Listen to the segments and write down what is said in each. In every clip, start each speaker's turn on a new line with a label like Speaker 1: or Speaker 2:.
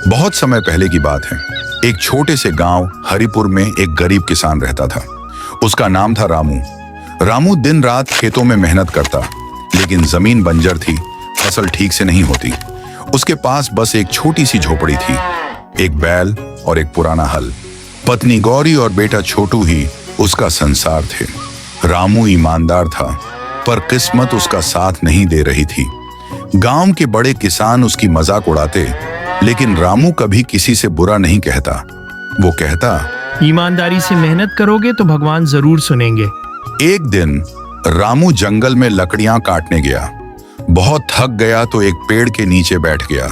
Speaker 1: बहुत समय पहले की बात है। एक छोटे से गांव हरिपुर में एक गरीब किसान रहता था। उसका नाम था रामू। रामू दिन रात खेतों में मेहनत करता, लेकिन जमीन बंजर थी, फसल ठीक से नहीं होती। उसके पास बस एक छोटी सी झोपड़ी थी, एक बैल और एक पुराना हल। पत्नी गौरी और बेटा छोटू ही उसका संसार थे। रामू ईमानदार था, पर किस्मत उसका साथ नहीं दे रही थी। गांव के बड़े किसान उसकी मजाक उड़ाते, लेकिन रामू कभी किसी से बुरा नहीं कहता। वो कहता,
Speaker 2: ईमानदारी से मेहनत करोगे तो भगवान जरूर सुनेंगे।
Speaker 1: एक दिन रामू जंगल में लकड़ियां काटने गया। बहुत थक गया तो एक पेड़ के नीचे बैठ गया।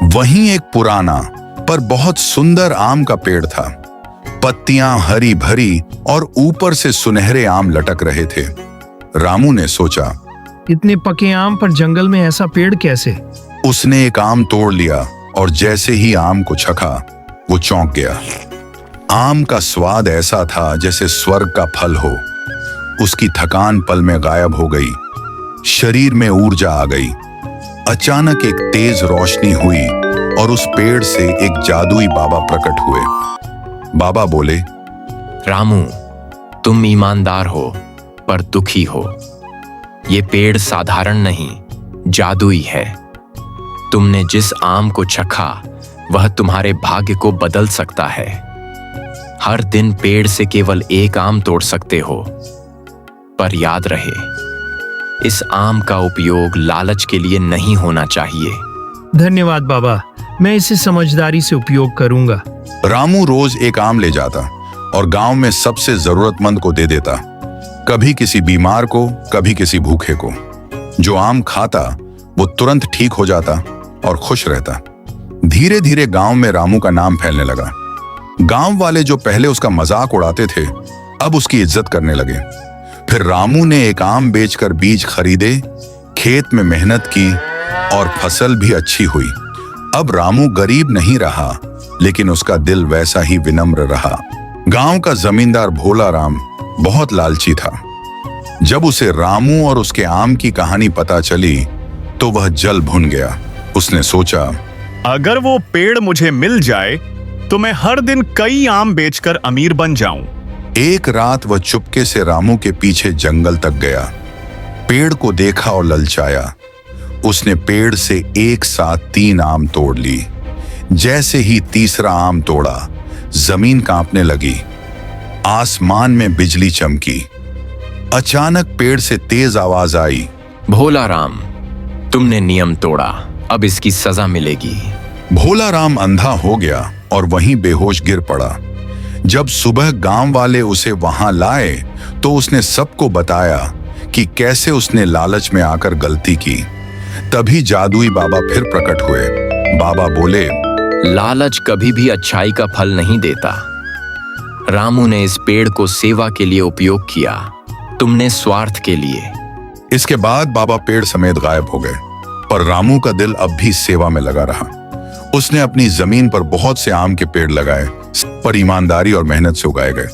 Speaker 1: वहीं एक पुराना पर बहुत सुंदर आम का पेड़ था। पत्तियां हरी भरी और ऊपर से सुनहरे आम लटक रहे थे। रामू ने सोचा,
Speaker 2: इतने पके आम पर जंगल में ऐसा पेड़ कैसे?
Speaker 1: उसने एक आम तोड़ लिया और जैसे ही आम को चखा, वो चौंक गया। आम का स्वाद ऐसा था जैसे स्वर्ग का फल हो। उसकी थकान पल में गायब हो गई, शरीर में ऊर्जा आ गई। अचानक एक तेज रोशनी हुई और उस पेड़ से एक जादुई बाबा प्रकट हुए। बाबा बोले,
Speaker 3: रामू, तुम ईमानदार हो पर दुखी हो। ये पेड़ साधारण नहीं, जादुई है। तुमने जिस आम को चखा वह तुम्हारे भाग्य को बदल सकता है। हर दिन पेड़ से केवल एक आम तोड़ सकते हो, पर याद रहे, इस आम का उपयोग लालच के लिए नहीं होना चाहिए।
Speaker 2: धन्यवाद बाबा, मैं इसे समझदारी से उपयोग करूंगा।
Speaker 1: रामू रोज एक आम ले जाता और गांव में सबसे जरूरतमंद को दे देता। कभी किसी बीमार को, कभी किसी भूखे को। जो आम खाता वो तुरंत ठीक हो जाता और खुश रहता। धीरे धीरे गांव में रामू का नाम फैलने लगा। गांव वाले जो पहले उसका मजाक उड़ाते थे, अब उसकी इज्जत करने लगे। फिर रामू ने एक आम बेचकर बीज खरीदे, खेत में मेहनत की और फसल भी अच्छी हुई। अब रामू गरीब नहीं रहा, लेकिन उसका दिल वैसा ही विनम्र रहा। गांव का जमींदार भोला राम बहुत लालची था। जब उसे रामू और उसके आम की कहानी पता चली तो वह जल भुन गया। उसने सोचा,
Speaker 4: अगर वो पेड़ मुझे मिल जाए तो मैं हर दिन कई आम बेचकर अमीर बन जाऊं।
Speaker 1: एक रात वह चुपके से रामू के पीछे जंगल तक गया। पेड़ को देखा और ललचाया। उसने पेड़ से एक साथ 3 आम तोड़ ली। जैसे ही तीसरा आम तोड़ा, जमीन कांपने लगी। आसमान में बिजली चमकी। अचानक पेड़ से तेज आवाज आई,
Speaker 3: भोला राम, तुमने नियम तोड़ा, अब इसकी सजा मिलेगी।
Speaker 1: भोला राम अंधा हो गया और वहीं बेहोश गिर पड़ा। जब सुबह गांव वाले उसे वहां लाए तो उसने सबको बताया कि कैसे उसने लालच में आकर गलती की। तभी जादुई बाबा फिर प्रकट हुए। बाबा बोले,
Speaker 3: लालच कभी भी अच्छाई का फल नहीं देता। रामू ने इस पेड़ को सेवा के लिए उपयोग किया, तुमने स्वार्थ के लिए।
Speaker 1: इसके बाद बाबा पेड़ समेत गायब हो गए, पर रामू का दिल अब भी सेवा में लगा रहा। उसने अपनी जमीन पर बहुत से आम के पेड़ लगाए, पर ईमानदारी और मेहनत से उगाए गए।